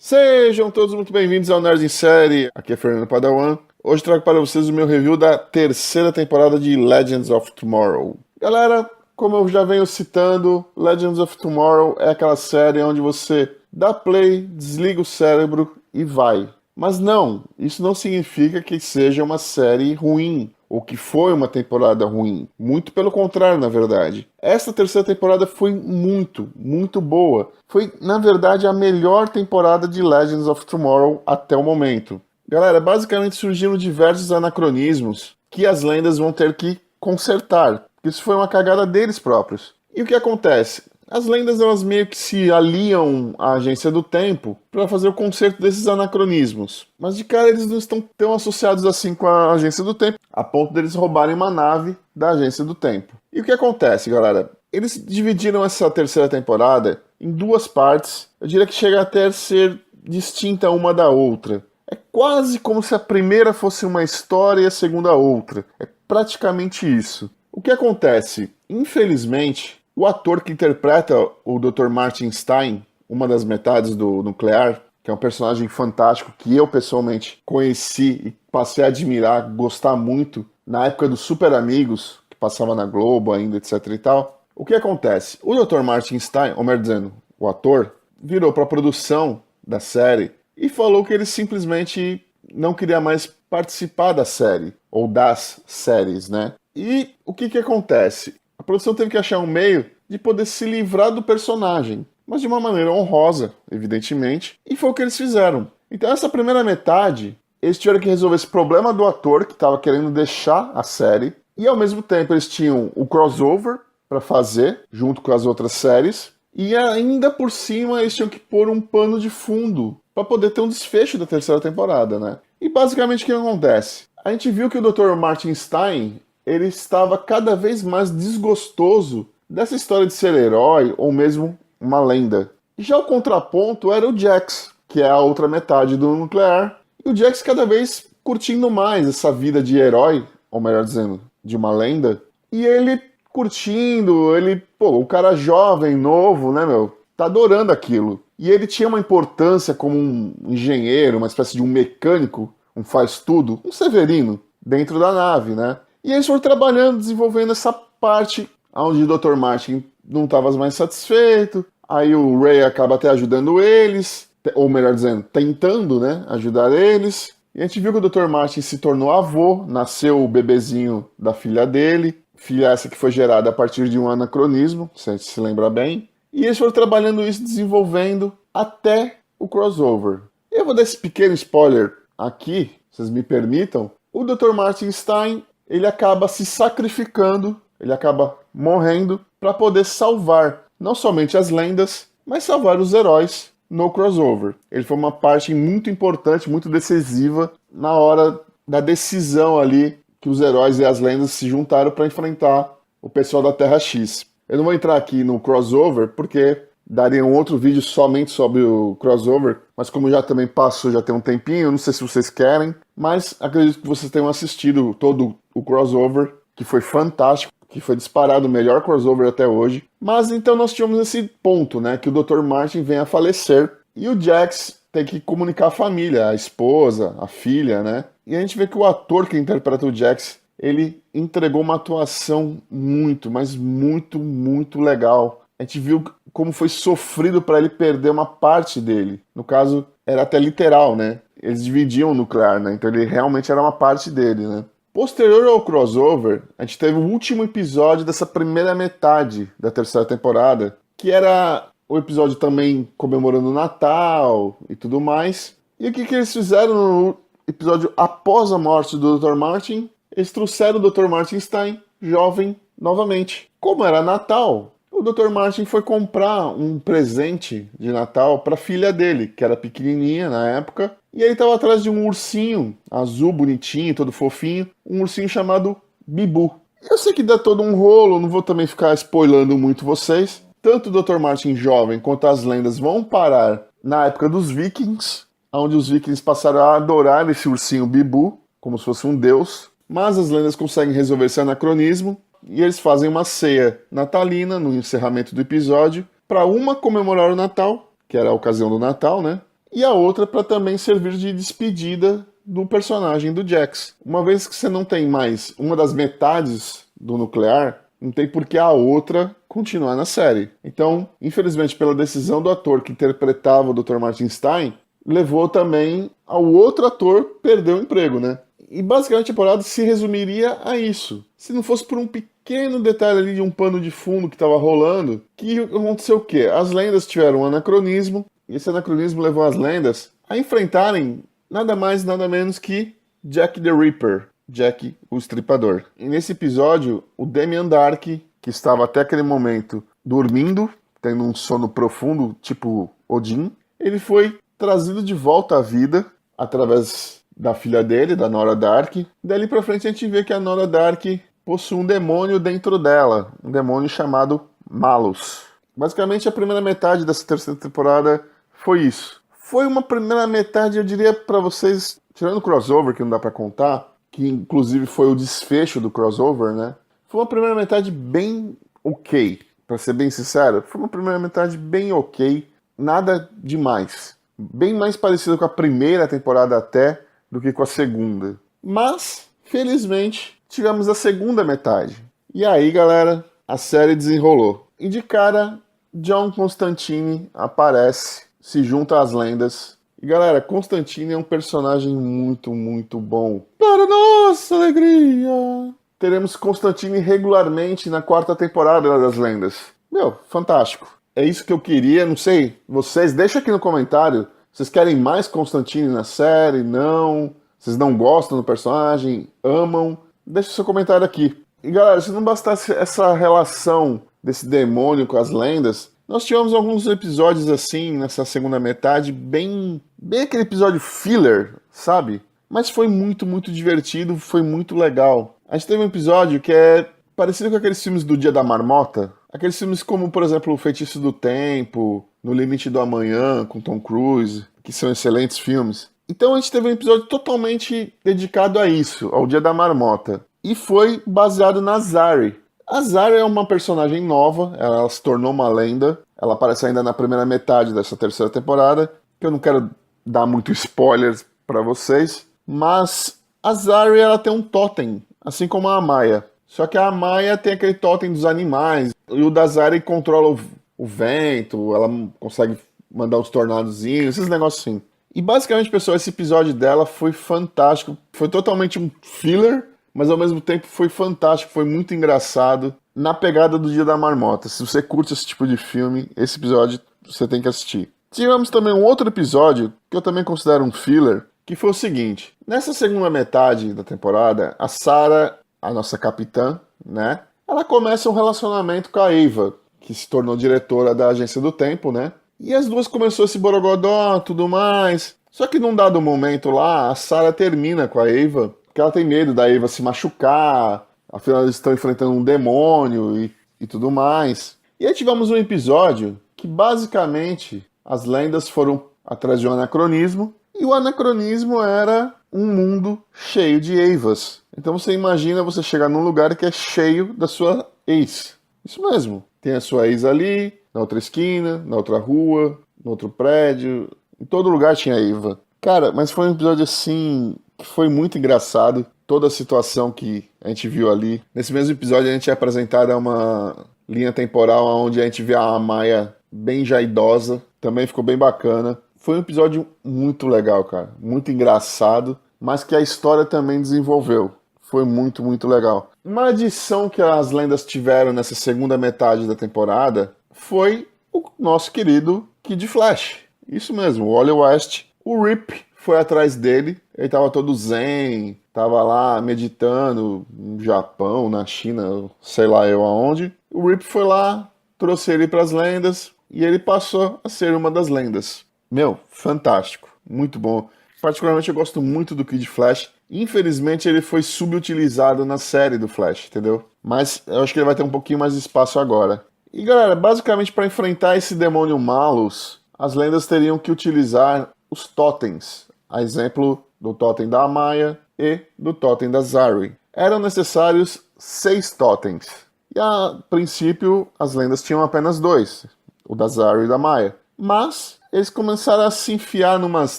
Sejam todos muito bem-vindos ao Nerd em Série. Aqui é Fernando Padawan. Hoje trago para vocês o meu review da terceira temporada de Legends of Tomorrow. Galera, como eu já venho citando, Legends of Tomorrow é aquela série onde você dá play, desliga o cérebro e vai. Mas não, isso não significa que seja uma série ruim, ou que foi uma temporada ruim. Muito pelo contrário, na verdade. Essa terceira temporada foi muito boa. Foi, na verdade, a melhor temporada de Legends of Tomorrow até o momento. Galera, basicamente surgiram diversos anacronismos que as lendas vão ter que consertar. Isso foi uma cagada deles próprios. E o que acontece? As lendas elas meio que se aliam à Agência do Tempo para fazer o conserto desses anacronismos. Mas de cara eles não estão tão associados assim com a Agência do Tempo, a ponto deles roubarem uma nave da Agência do Tempo. E o que acontece, galera? Eles dividiram essa terceira temporada em duas partes. Eu diria que chega até a ser distinta uma da outra. É quase como se a primeira fosse uma história e a segunda outra. É praticamente isso. O que acontece? Infelizmente, o ator que interpreta o Dr. Martin Stein, uma das metades do Nuclear, que é um personagem fantástico que eu pessoalmente conheci e passei a admirar, gostar muito, na época dos Super Amigos, que passava na Globo ainda, etc e tal. O que acontece? O Dr. Martin Stein, ou melhor dizendo, o ator, virou para a produção da série e falou que ele simplesmente não queria mais participar da série, ou das séries, né? E o que acontece? A produção teve que achar um meio de poder se livrar do personagem, mas de uma maneira honrosa, evidentemente, e foi o que eles fizeram. Então essa primeira metade, eles tiveram que resolver esse problema do ator que estava querendo deixar a série, e ao mesmo tempo eles tinham o crossover para fazer, junto com as outras séries, e ainda por cima eles tinham que pôr um pano de fundo para poder ter um desfecho da terceira temporada, né? E basicamente o que acontece? A gente viu que o Dr. Martin Stein ele estava cada vez mais desgostoso dessa história de ser herói ou mesmo uma lenda. Já o contraponto era o Jax, que é a outra metade do Nuclear, e o Jax cada vez curtindo mais essa vida de herói, ou melhor dizendo, de uma lenda, e ele curtindo, o cara jovem, novo, né, meu, tá adorando aquilo. E ele tinha uma importância como um engenheiro, uma espécie de um mecânico, um faz-tudo, um Severino, dentro da nave, né? E eles foram trabalhando, desenvolvendo essa parte onde o Dr. Martin não estava mais satisfeito, aí o Ray acaba até ajudando eles, ou melhor dizendo, tentando, né, ajudar eles. E a gente viu que o Dr. Martin se tornou avô, nasceu o bebezinho da filha dele, filha essa que foi gerada a partir de um anacronismo, se a gente se lembra bem. E eles foram trabalhando isso, desenvolvendo até o crossover. Eu vou dar esse pequeno spoiler aqui, se vocês me permitam. O Dr. Martin Stein ele acaba se sacrificando, ele acaba morrendo para poder salvar não somente as lendas, mas salvar os heróis no crossover. Ele foi uma parte muito importante, muito decisiva na hora da decisão ali que os heróis e as lendas se juntaram para enfrentar o pessoal da Terra X. Eu não vou entrar aqui no crossover porque daria um outro vídeo somente sobre o crossover, mas como já também passou, já tem um tempinho, não sei se vocês querem, mas acredito que vocês tenham assistido todo o crossover, que foi fantástico, que foi disparado o melhor crossover até hoje. Mas então nós tivemos esse ponto, né, que o Dr. Martin vem a falecer e o Jax tem que comunicar a família, a esposa, a filha, né? E a gente vê que o ator que interpreta o Jax, ele entregou uma atuação muito, mas muito legal. A gente viu como foi sofrido para ele perder uma parte dele. No caso, era até literal, né? Eles dividiam o Nuclear, né? Então ele realmente era uma parte dele, né? Posterior ao crossover, a gente teve o último episódio dessa primeira metade da terceira temporada, que era o episódio também comemorando o Natal e tudo mais. E o que eles fizeram no episódio após a morte do Dr. Martin? Eles trouxeram o Dr. Martin Stein, jovem, novamente. Como era Natal, o Dr. Martin foi comprar um presente de Natal para a filha dele, que era pequenininha na época, e ele estava atrás de um ursinho azul, bonitinho, todo fofinho, um ursinho chamado Bibu. Eu sei que dá todo um rolo, não vou também ficar spoilando muito vocês. Tanto o Dr. Martin jovem quanto as lendas vão parar na época dos Vikings, onde os Vikings passaram a adorar esse ursinho Bibu, como se fosse um deus, mas as lendas conseguem resolver esse anacronismo, e eles fazem uma ceia natalina no encerramento do episódio, para uma comemorar o Natal, que era a ocasião do Natal, né? e a outra para também servir de despedida do personagem do Jax. Uma vez que você não tem mais uma das metades do nuclear, não tem por que a outra continuar na série. Então, infelizmente, pela decisão do ator que interpretava o Dr. Martin Stein, levou também ao outro ator perder o emprego, né? E basicamente a temporada se resumiria a isso. Se não fosse por um pequeno detalhe ali de um pano de fundo que estava rolando, que aconteceu o quê? As lendas tiveram um anacronismo, e esse anacronismo levou as lendas a enfrentarem nada mais nada menos que Jack the Ripper, Jack o Estripador. E nesse episódio, o Damien Dark, que estava até aquele momento dormindo, tendo um sono profundo, tipo Odin, ele foi trazido de volta à vida através da filha dele, da Nora Dark. Dali pra frente a gente vê que a Nora Dark possui um demônio dentro dela, um demônio chamado Malus. Basicamente a primeira metade dessa terceira temporada foi isso. Foi uma primeira metade, eu diria pra vocês, tirando o crossover, que não dá pra contar, que inclusive foi o desfecho do crossover, né? Foi uma primeira metade bem ok, pra ser bem sincero. Foi uma primeira metade bem ok, nada demais. Bem mais parecida com a primeira temporada até do que com a segunda. Mas, felizmente, tivemos a segunda metade. E aí, galera, a série desenrolou. E de cara, John Constantine aparece, se junta às lendas. E galera, Constantine é um personagem muito, muito bom. Para nossa alegria! Teremos Constantine regularmente na quarta temporada das lendas. Meu, fantástico. É isso que eu queria, não sei, vocês, deixa aqui no comentário, vocês querem mais Constantine na série? Não? Vocês não gostam do personagem? Amam? Deixa seu comentário aqui. E galera, se não bastasse essa relação desse demônio com as lendas, nós tivemos alguns episódios assim, nessa segunda metade, bem aquele episódio filler, sabe? Mas foi muito, muito divertido, foi muito legal. A gente teve um episódio que é parecido com aqueles filmes do Dia da Marmota. Aqueles filmes como, por exemplo, O Feitiço do Tempo, No Limite do Amanhã, com Tom Cruise, que são excelentes filmes. Então a gente teve um episódio totalmente dedicado a isso, ao Dia da Marmota. E foi baseado na Zari. A Zari é uma personagem nova, ela se tornou uma lenda. Ela aparece ainda na primeira metade dessa terceira temporada, que eu não quero dar muito spoilers para vocês. Mas a Zari, ela tem um totem, assim como a Amaya. Só que a Amaya tem aquele totem dos animais, e o da Zari controla o vento, ela consegue mandar uns tornadozinhos, esses negócios assim. E basicamente, pessoal, esse episódio dela foi fantástico. Foi totalmente um filler, mas ao mesmo tempo foi fantástico, foi muito engraçado. Na pegada do Dia da Marmota. Se você curte esse tipo de filme, esse episódio você tem que assistir. Tivemos também um outro episódio, que eu também considero um filler, que foi o seguinte. Nessa segunda metade da temporada, a Sarah, a nossa capitã, né? Ela começa um relacionamento com a Ava, que se tornou diretora da Agência do Tempo, né? E as duas começou esse borogodó, tudo mais. Só que num dado momento lá, a Sarah termina com a Ava, porque ela tem medo da Ava se machucar, afinal eles estão enfrentando um demônio e tudo mais. E aí tivemos um episódio que basicamente as lendas foram atrás de um anacronismo, e o anacronismo era um mundo cheio de Avas. Então você imagina você chegar num lugar que é cheio da sua ex. Isso mesmo, tem a sua ex ali, na outra esquina, na outra rua, no outro prédio, em todo lugar tinha Ava. Cara, mas foi um episódio assim que foi muito engraçado, toda a situação que a gente viu ali. Nesse mesmo episódio a gente é apresentado a uma linha temporal onde a gente vê a Amaya bem já idosa, também ficou bem bacana. Foi um episódio muito legal, cara, muito engraçado, mas que a história também desenvolveu. Foi muito, muito legal. Uma adição que as lendas tiveram nessa segunda metade da temporada foi o nosso querido Kid Flash. Isso mesmo, o Wally West. O Rip foi atrás dele, ele tava todo zen, tava lá meditando no Japão, na China, sei lá eu aonde. O Rip foi lá, trouxe ele para as lendas e ele passou a ser uma das lendas. Meu, fantástico, muito bom. Particularmente eu gosto muito do Kid Flash. Infelizmente ele foi subutilizado na série do Flash, entendeu? Mas eu acho que ele vai ter um pouquinho mais de espaço agora. E galera, basicamente para enfrentar esse demônio Malus, as lendas teriam que utilizar os totens, a exemplo do totem da Amaya e do totem da Zari. Eram necessários 6 totens. E a princípio as lendas tinham apenas 2, o da Zari e da Amaya. Mas eles começaram a se enfiar numas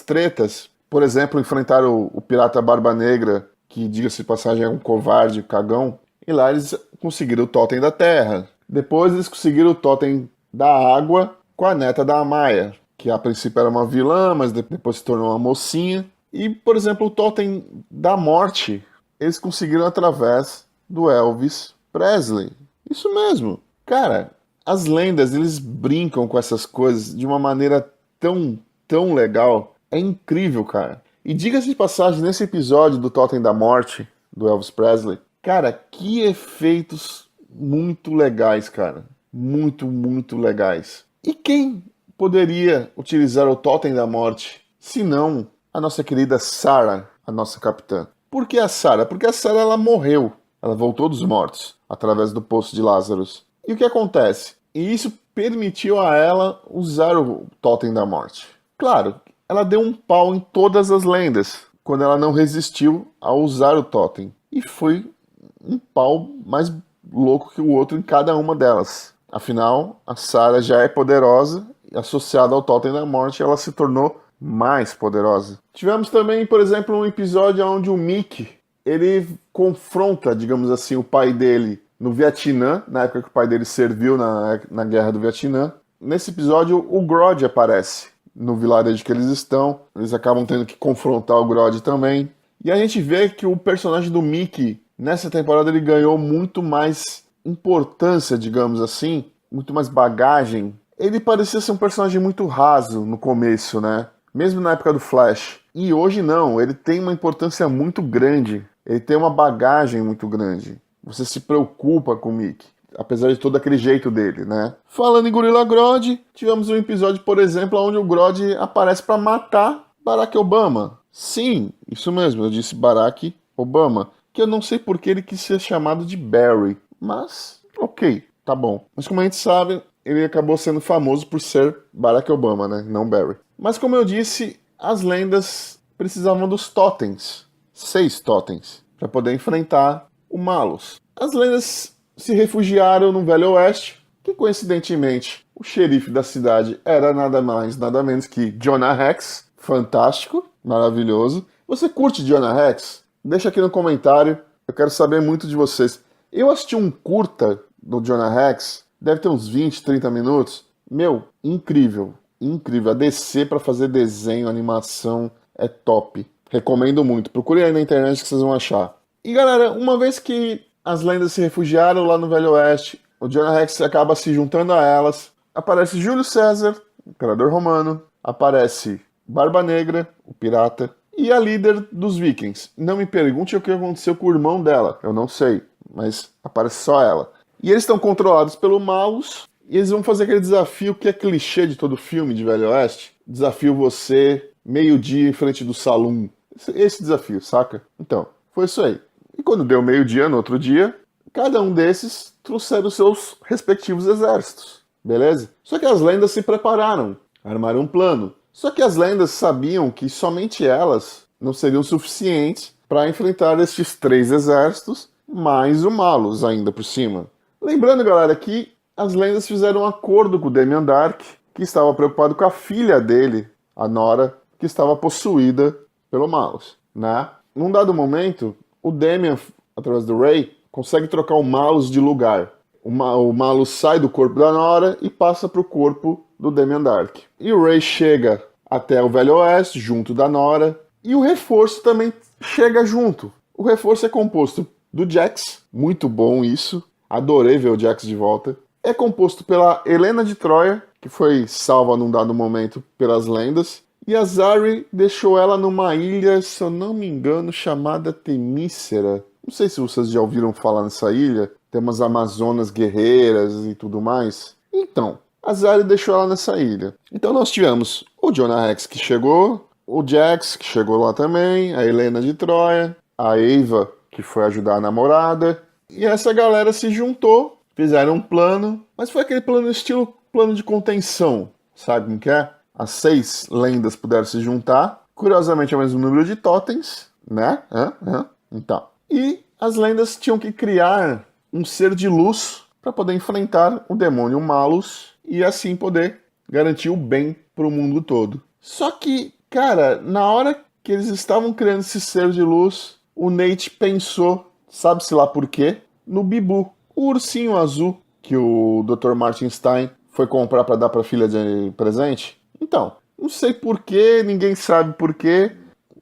tretas. Por exemplo, enfrentaram o pirata Barba Negra, que, diga-se de passagem, é um covarde, cagão. E lá eles conseguiram o totem da terra. Depois eles conseguiram o totem da água com a neta da Amaya, que a princípio era uma vilã, mas depois se tornou uma mocinha. E, por exemplo, o totem da morte, eles conseguiram através do Elvis Presley. Isso mesmo. Cara, as lendas, eles brincam com essas coisas de uma maneira tão legal. É incrível, cara. E diga-se de passagem, nesse episódio do Totem da Morte, do Elvis Presley, cara, que efeitos muito legais, cara. Muito legais. E quem poderia utilizar o Totem da Morte, se não a nossa querida Sarah, a nossa capitã? Por que a Sarah? Porque a Sarah, ela morreu. Ela voltou dos mortos, através do Poço de Lázaros. E o que acontece? E isso permitiu a ela usar o Totem da Morte. Claro, ela deu um pau em todas as lendas, quando ela não resistiu a usar o Totem. E foi um pau mais louco que o outro em cada uma delas. Afinal, a Sarah já é poderosa e associada ao Totem da Morte, ela se tornou mais poderosa. Tivemos também, por exemplo, um episódio onde o Mickey, ele confronta, digamos assim, o pai dele no Vietnã, na época que o pai dele serviu na Guerra do Vietnã. Nesse episódio, o Grodd aparece no vilarejo que eles estão. Eles acabam tendo que confrontar o Grodd também. E a gente vê que o personagem do Mickey, nessa temporada, ele ganhou muito mais importância, digamos assim, muito mais bagagem. Ele parecia ser um personagem muito raso no começo, né? Mesmo na época do Flash. E hoje não, ele tem uma importância muito grande. Ele tem uma bagagem muito grande. Você se preocupa com o Mickey, apesar de todo aquele jeito dele, né? Falando em Gorilla Grodd, tivemos um episódio, por exemplo, onde o Grodd aparece para matar Barack Obama. Sim, isso mesmo, eu disse Barack Obama, que eu não sei por que ele quis ser chamado de Barry, mas ok, tá bom. Mas como a gente sabe, ele acabou sendo famoso por ser Barack Obama, né? Não Barry. Mas como eu disse, as lendas precisavam dos totens, 6 totens, para poder enfrentar o Malus. As lendas se refugiaram no Velho Oeste, que coincidentemente o xerife da cidade era nada mais, nada menos que Jonah Hex. Fantástico, maravilhoso. Você curte Jonah Hex? Deixa aqui no comentário, eu quero saber muito de vocês. Eu assisti um curta do Jonah Hex, deve ter uns 20, 30 minutos. Meu, incrível, incrível. A DC para fazer desenho, animação é top. Recomendo muito. Procure aí na internet que vocês vão achar. E galera, uma vez que as lendas se refugiaram lá no Velho Oeste, o Jonah Hex acaba se juntando a elas. Aparece Júlio César, o imperador romano. Aparece Barba Negra, o pirata. E a líder dos Vikings. Não me pergunte o que aconteceu com o irmão dela. Eu não sei, mas aparece só ela. E eles estão controlados pelo Malus. E eles vão fazer aquele desafio que é clichê de todo filme de Velho Oeste. Desafio você, meio-dia em frente do salão. Esse desafio, saca? Então, foi isso aí. E quando deu meio-dia, no outro dia, cada um desses trouxeram seus respectivos exércitos, beleza? Só que as lendas se prepararam, armaram um plano. Só que as lendas sabiam que somente elas não seriam suficientes para enfrentar estes 3 exércitos, mais o Malus ainda por cima. Lembrando, galera, que as lendas fizeram um acordo com o Damien Darhk, que estava preocupado com a filha dele, a Nora, que estava possuída pelo Malus, né? Num dado momento, o Damien, através do Ray, consegue trocar o Malus de lugar. O Malus sai do corpo da Nora e passa para o corpo do Damien Darhk. E o Ray chega até o Velho Oeste, junto da Nora, e o reforço também chega junto. O reforço é composto do Jax, muito bom isso, adorei ver o Jax de volta. É composto pela Helena de Troia, que foi salva num dado momento pelas lendas, e a Zari deixou ela numa ilha, se eu não me engano, chamada Temícera. Não sei se vocês já ouviram falar nessa ilha. Tem umas amazonas guerreiras e tudo mais. Então, a Zari deixou ela nessa ilha. Então nós tivemos o Jonah Hex que chegou, o Jax que chegou lá também, a Helena de Troia, a Eva que foi ajudar a namorada. E essa galera se juntou, fizeram um plano, mas foi aquele plano estilo plano de contenção. Sabe como que é? As 6 lendas puderam se juntar. Curiosamente, é o mesmo número de totens, né? Então. E as lendas tinham que criar um ser de luz para poder enfrentar o demônio Malus e assim poder garantiu o bem pro mundo todo. Só que, cara, na hora que eles estavam criando esse ser de luz, o Nate pensou, sabe-se lá por quê, no Bibu, o ursinho azul que o Dr. Martin Stein foi comprar para dar para a filha de presente. Então, não sei por quê, ninguém sabe por quê,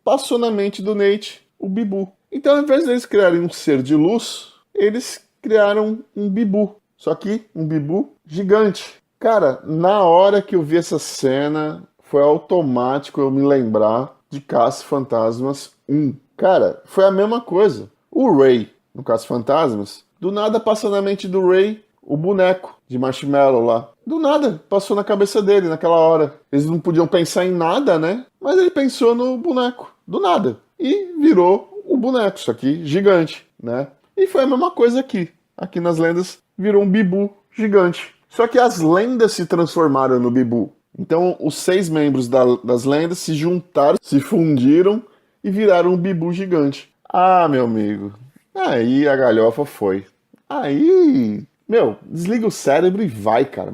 passou na mente do Nate o Bibu. Então, ao invés deles criarem um ser de luz, eles criaram um Bibu. Só que um Bibu gigante. Cara, na hora que eu vi essa cena, foi automático eu me lembrar de Caça-Fantasmas 1. Cara, foi a mesma coisa. O Ray, no Caça-Fantasmas, do nada passa na mente do Ray o boneco de Marshmallow lá. Do nada, passou na cabeça dele naquela hora. Eles não podiam pensar em nada, né? Mas ele pensou no boneco, do nada. E virou o boneco, isso aqui, gigante, né? E foi a mesma coisa aqui. Aqui nas lendas, virou um Bibu gigante. Só que as lendas se transformaram no Bibu. Então, os 6 membros das lendas se juntaram, se fundiram e viraram um Bibu gigante. Ah, meu amigo, aí a galhofa foi. Aí, meu, desliga o cérebro e vai, cara.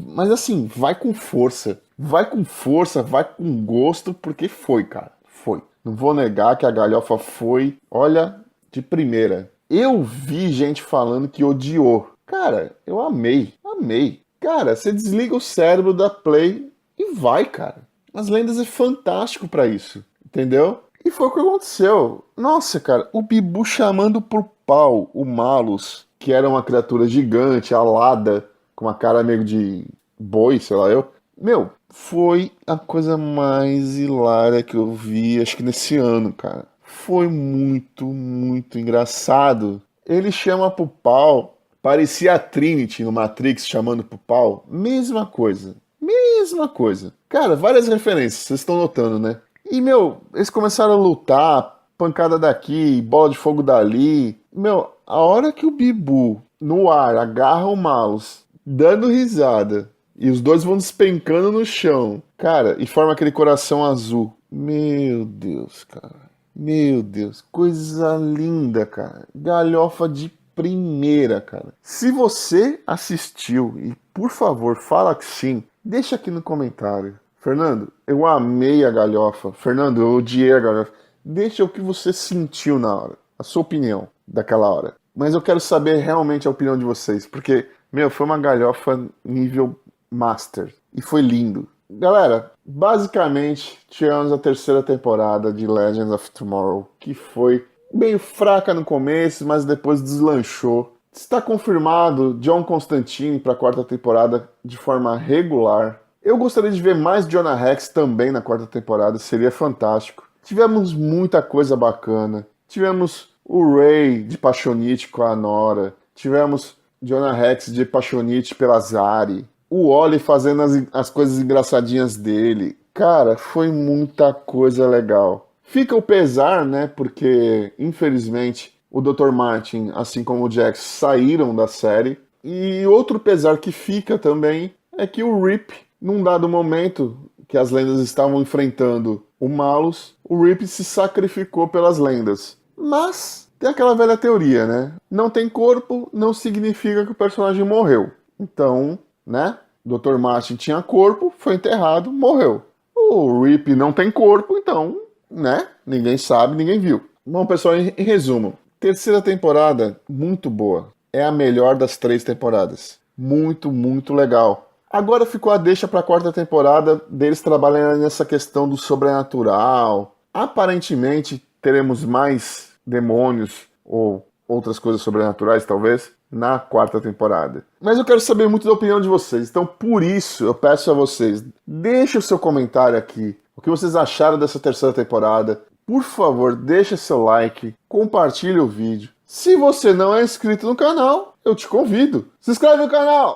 Mas assim, vai com força. Vai com força, vai com gosto, porque foi, cara. Foi. Não vou negar que a galhofa foi, olha, de primeira. Eu vi gente falando que odiou. Cara, eu amei. Amei. Cara, você desliga o cérebro da Play e vai, cara. As lendas é fantástico pra isso, entendeu? E foi o que aconteceu. Nossa, cara, o Bibu chamando por pau o Malus, que era uma criatura gigante, alada, com uma cara meio de boi, sei lá eu. Meu, foi a coisa mais hilária que eu vi, acho que nesse ano, cara. Foi muito, muito engraçado. Ele chama pro pau, parecia a Trinity no Matrix chamando pro pau. Mesma coisa. Mesma coisa. Cara, várias referências, vocês estão notando, né? E, meu, eles começaram a lutar, pancada daqui, bola de fogo dali. Meu, a hora que o Bibu, no ar, agarra o Malus, dando risada, e os dois vão despencando no chão, cara, e forma aquele coração azul. Meu Deus, cara. Meu Deus, coisa linda, cara. Galhofa de primeira, cara. Se você assistiu, e por favor, fala que sim, deixa aqui no comentário. Fernando, eu amei a galhofa. Fernando, eu odiei a galhofa. Deixa o que você sentiu na hora, a sua opinião daquela hora. Mas eu quero saber realmente a opinião de vocês, porque, meu, foi uma galhofa nível master. E foi lindo. Galera, basicamente, tivemos a terceira temporada de Legends of Tomorrow, que foi meio fraca no começo, mas depois deslanchou. Está confirmado John Constantine para a quarta temporada de forma regular. Eu gostaria de ver mais Jonah Rex também na quarta temporada, seria fantástico. Tivemos muita coisa bacana. Tivemos o Ray de Paixonite com a Nora. Tivemos Jonah Rex de Paixonite pela Zari. O Wally fazendo as coisas engraçadinhas dele. Cara, foi muita coisa legal. Fica o pesar, né? Porque, infelizmente, o Dr. Martin, assim como o Jax, saíram da série. E outro pesar que fica também é que o Rip, num dado momento que as lendas estavam enfrentando o Malus, o Rip se sacrificou pelas lendas. Mas tem aquela velha teoria, né? Não tem corpo, não significa que o personagem morreu. Então, né? Dr. Martin tinha corpo, foi enterrado, morreu. O Rip não tem corpo, então, né? Ninguém sabe, ninguém viu. Bom, pessoal, em resumo, terceira temporada, muito boa. É a melhor das 3 temporadas. Muito, muito legal. Agora ficou a deixa para a quarta temporada deles trabalhando nessa questão do sobrenatural. Aparentemente, teremos mais demônios ou outras coisas sobrenaturais, talvez, na quarta temporada. Mas eu quero saber muito da opinião de vocês, então por isso eu peço a vocês, deixe o seu comentário aqui, o que vocês acharam dessa terceira temporada. Por favor, deixe seu like, compartilhe o vídeo. Se você não é inscrito no canal, eu te convido. Se inscreve no canal!